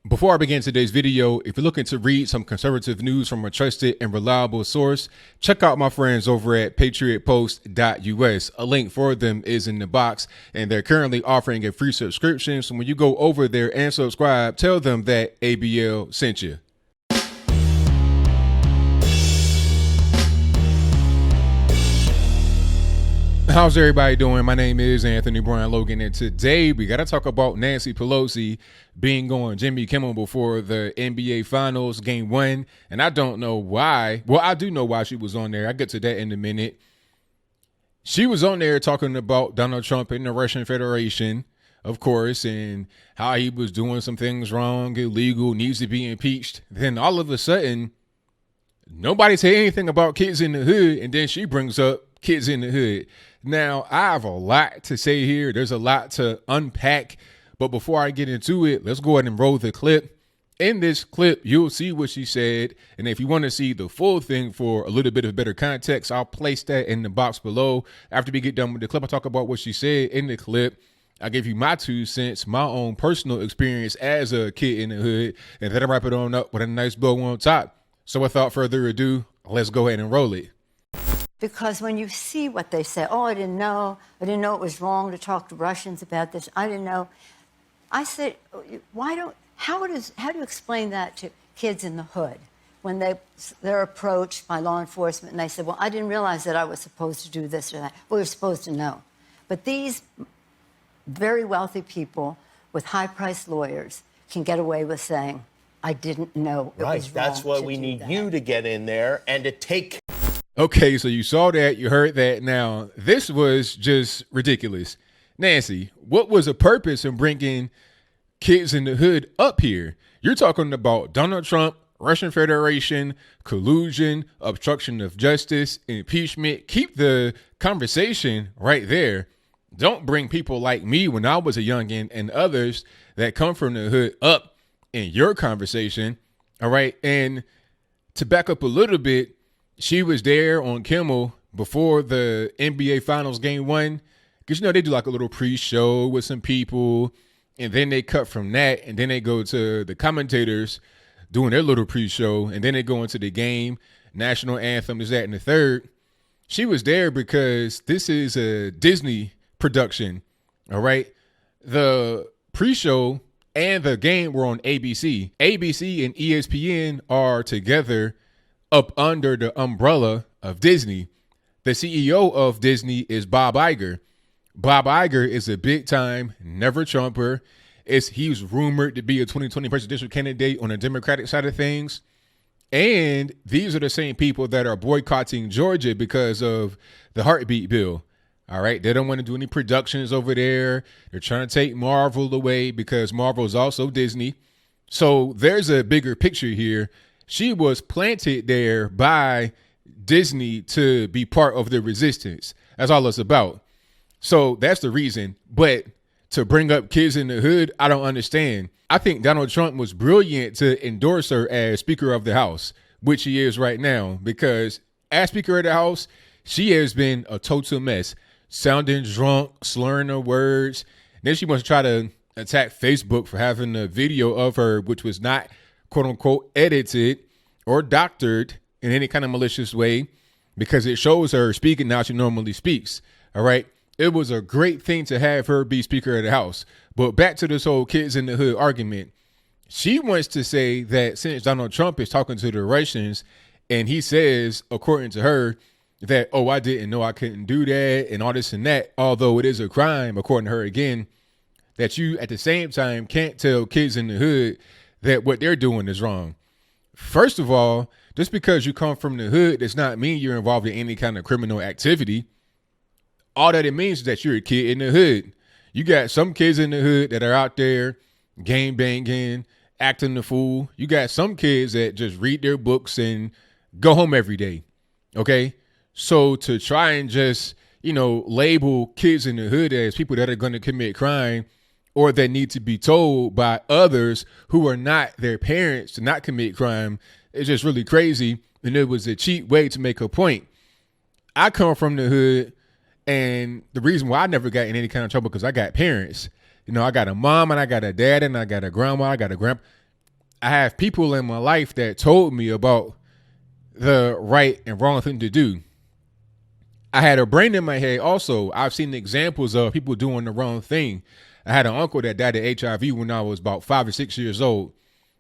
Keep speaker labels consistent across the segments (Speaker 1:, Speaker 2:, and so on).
Speaker 1: Before I begin today's video, if you're looking to read some conservative news from a trusted and reliable source, check out my friends over at patriotpost.us. A link for them is in the box, and they're currently offering a free subscription. So when you go over there and subscribe, tell them that ABL sent you. How's everybody doing? My name is Anthony Brian Logan, and today we got to talk about Nancy Pelosi being on Jimmy Kimmel before the NBA Finals Game 1. And I don't know why. Well, I do know why she was on there. I'll get to that in a minute. She was on there talking about Donald Trump and the Russian Federation, of course, and how he was doing some things wrong, illegal, needs to be impeached. Then all of a sudden, nobody said anything about kids in the hood, and then she brings up kids in the hood. Now, I have a lot to say here. There's a lot to unpack. But before I get into it, let's go ahead and roll the clip. In this clip, you'll see what she said. And if you want to see the full thing for a little bit of better context, I'll place that in the box below. After we get done with the clip, I'll talk about what she said in the clip. I give you my 2 cents, my own personal experience as a kid in the hood. And then I wrap it on up with a nice bow on top. So without further ado, let's go ahead and roll it.
Speaker 2: Because when you see what they say, oh, I didn't know it was wrong to talk to Russians about this. I didn't know. I said, how do you explain that to kids in the hood when they're approached by law enforcement and they say, well, I didn't realize that I was supposed to do this or that. Well, you're supposed to know. But these very wealthy people with high-priced lawyers can get away with saying, I didn't know it was wrong.
Speaker 3: Right, that's why we need you to get in there and to take.
Speaker 1: Okay, so you saw that, you heard that. Now, this was just ridiculous. Nancy, what was the purpose in bringing kids in the hood up here? You're talking about Donald Trump, Russian Federation, collusion, obstruction of justice, impeachment. Keep the conversation right there. Don't bring people like me when I was a youngin' and others that come from the hood up in your conversation. All right, and to back up a little bit, she was there on Kimmel before the NBA Finals Game 1. Because, they do like a little pre-show with some people. And then they cut from that. And then they go to the commentators doing their little pre-show. And then they go into the game. National anthem is that and the third. She was there because this is a Disney production. All right. The pre-show and the game were on ABC. ABC and ESPN are together up under the umbrella of Disney. The CEO of Disney is Bob Iger. Bob Iger is a big time never Trumper. He's rumored to be a 2020 presidential candidate on the Democratic side of things. And these are the same people that are boycotting Georgia because of the heartbeat bill. All right. They don't want to do any productions over there. They're trying to take Marvel away because Marvel is also Disney. So there's a bigger picture here. She was planted there by Disney to be part of the resistance. That's all it's about. So that's the reason. But to bring up kids in the hood, I don't understand. I think Donald Trump was brilliant to endorse her as Speaker of the House, which she is right now, because as Speaker of the House, she has been a total mess, sounding drunk, slurring her words. Then she wants to try to attack Facebook for having a video of her, which was not quote unquote edited or doctored in any kind of malicious way, because it shows her speaking how she normally speaks. All right. It was a great thing to have her be Speaker of the House. But back to this whole kids in the hood argument. She wants to say that since Donald Trump is talking to the Russians and he says, according to her, that, oh, I didn't know I couldn't do that and all this and that, although it is a crime, according to her again, that you at the same time can't tell kids in the hood that what they're doing is wrong. First of all, just because you come from the hood does not mean you're involved in any kind of criminal activity. All that it means is that you're a kid in the hood. You got some kids in the hood that are out there game banging, acting the fool. You got some kids that just read their books and go home every day. Okay. So to try and just, label kids in the hood as people that are going to commit crime or that need to be told by others who are not their parents to not commit crime is just really crazy. And it was a cheap way to make a point. I come from the hood, and the reason why I never got in any kind of trouble because I got parents. I got a mom and I got a dad and I got a grandma, I got a grandpa. I have people in my life that told me about the right and wrong thing to do. I had a brain in my head also. I've seen examples of people doing the wrong thing. I had an uncle that died of HIV when I was about 5 or 6 years old.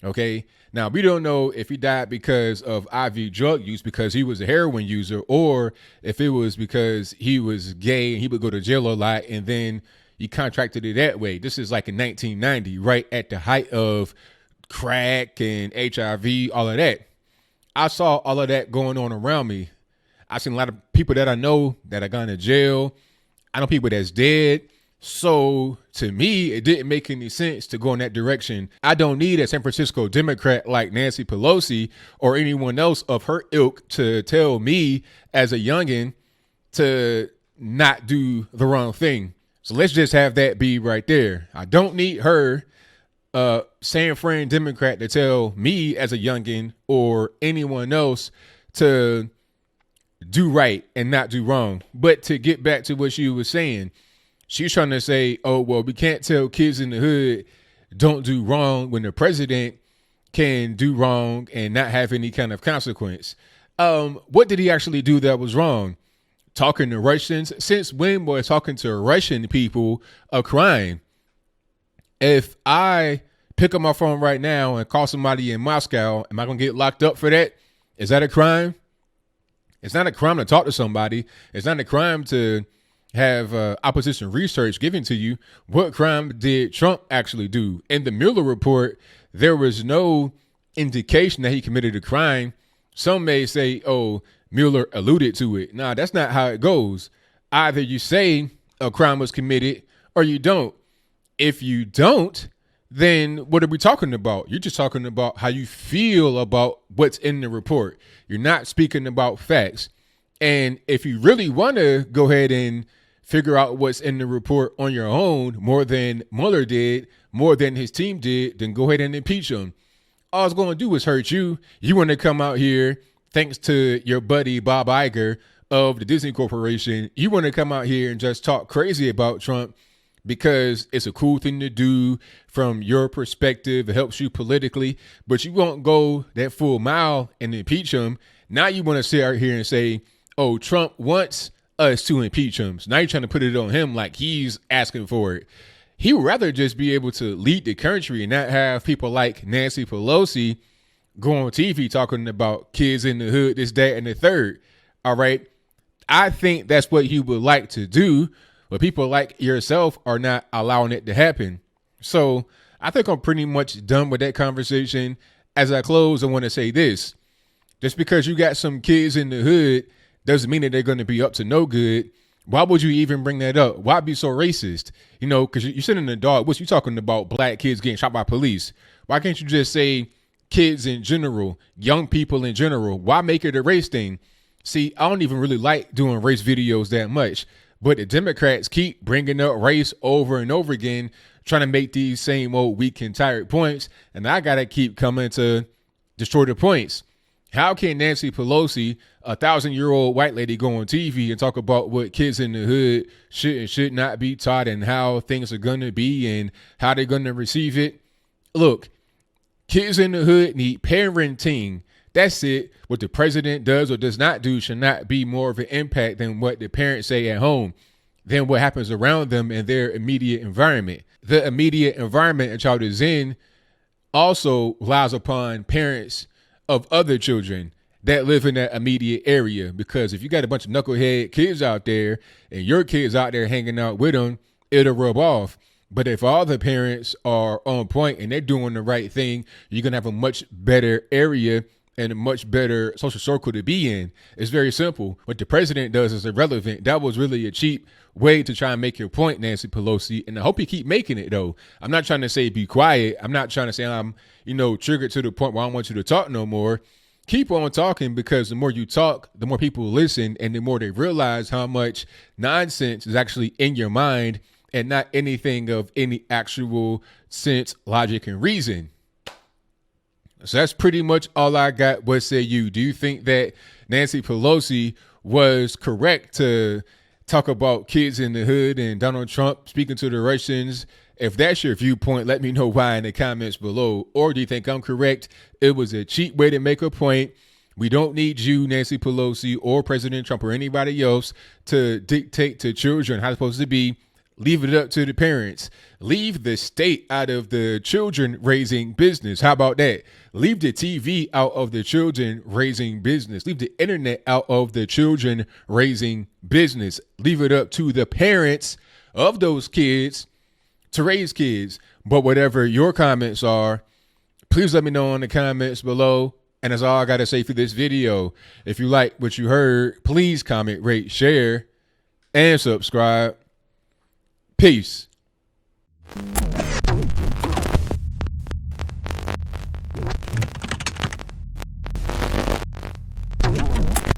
Speaker 1: Okay. Now, we don't know if he died because of IV drug use, because he was a heroin user, or if it was because he was gay and he would go to jail a lot and then he contracted it that way. This is like in 1990, right at the height of crack and HIV, all of that. I saw all of that going on around me. I've seen a lot of people that I know that have gone to jail. I know people that's dead. So to me, it didn't make any sense to go in that direction. I don't need a San Francisco Democrat like Nancy Pelosi or anyone else of her ilk to tell me as a youngin' to not do the wrong thing. So let's just have that be right there. I don't need her, San Fran Democrat, to tell me as a youngin' or anyone else to do right and not do wrong. But to get back to what she was saying, she's trying to say, oh, well, we can't tell kids in the hood don't do wrong when the president can do wrong and not have any kind of consequence. What did he actually do that was wrong? Talking to Russians? Since when was talking to Russian people a crime? If I pick up my phone right now and call somebody in Moscow, am I going to get locked up for that? Is that a crime? It's not a crime to talk to somebody. It's not a crime to have opposition research given to you. What crime did Trump actually do? In the Mueller report, there was no indication that he committed a crime. Some may say, oh, Mueller alluded to it. Nah, that's not how it goes. Either you say a crime was committed or you don't. If you don't, then what are we talking about? You're just talking about how you feel about what's in the report. You're not speaking about facts. And if you really want to go ahead and figure out what's in the report on your own, more than Mueller did, more than his team did, then go ahead and impeach him. All it's going to do is hurt you. You want to come out here, thanks to your buddy Bob Iger of the Disney Corporation, you want to come out here and just talk crazy about Trump because it's a cool thing to do from your perspective. It helps you politically, but you won't go that full mile and impeach him. Now you want to sit out here and say, oh, Trump wants us to impeach him. So now you're trying to put it on him like he's asking for it. He would rather just be able to lead the country and not have people like Nancy Pelosi go on TV talking about kids in the hood, this, that, and the third. All right. I think that's what he would like to do, but people like yourself are not allowing it to happen. So I think I'm pretty much done with that conversation. As I close, I want to say this. Just because you got some kids in the hood doesn't mean that they're going to be up to no good. Why would you even bring that up? Why be so racist? You know, because you're sitting in the dark. What you talking about? Black kids getting shot by police. Why can't you just say kids in general, young people in general? Why make it a race thing? See, I don't even really like doing race videos that much, but the Democrats keep bringing up race over and over again, trying to make these same old weak and tired points. And I got to keep coming to destroy the points. How can Nancy Pelosi, a 1,000-year-old white lady, go on TV and talk about what kids in the hood should and should not be taught and how things are going to be and how they're going to receive it? Look, kids in the hood need parenting. That's it. What the president does or does not do should not be more of an impact than what the parents say at home, than what happens around them in their immediate environment. The immediate environment a child is in also relies upon parents of other children that live in that immediate area. Because if you got a bunch of knucklehead kids out there and your kids out there hanging out with them, it'll rub off. But if all the parents are on point and they're doing the right thing, you're going to have a much better area and a much better social circle to be in. It's very simple. What the president does is irrelevant. That was really a cheap way to try and make your point, Nancy Pelosi. And I hope you keep making it, though. I'm not trying to say be quiet. I'm not trying to say I'm, triggered to the point where I don't want you to talk no more. Keep on talking, because the more you talk, the more people listen, and the more they realize how much nonsense is actually in your mind and not anything of any actual sense, logic, and reason. So that's pretty much all I got. What say you? Do you think that Nancy Pelosi was correct to talk about kids in the hood and Donald Trump speaking to the Russians If that's your viewpoint, let me know why in the comments below. Or do you think I'm correct? It was a cheap way to make a point. We don't need you, Nancy Pelosi, or President Trump or anybody else to dictate to children how it's supposed to be. Leave it up to the parents. Leave the state out of the children raising business. How about that? Leave the TV out of the children raising business. Leave the internet out of the children raising business. Leave it up to the parents of those kids to raise kids. But whatever your comments are, please let me know in the comments below. And that's all I got to say for this video. If you like what you heard, please comment, rate, share, and subscribe. Peace.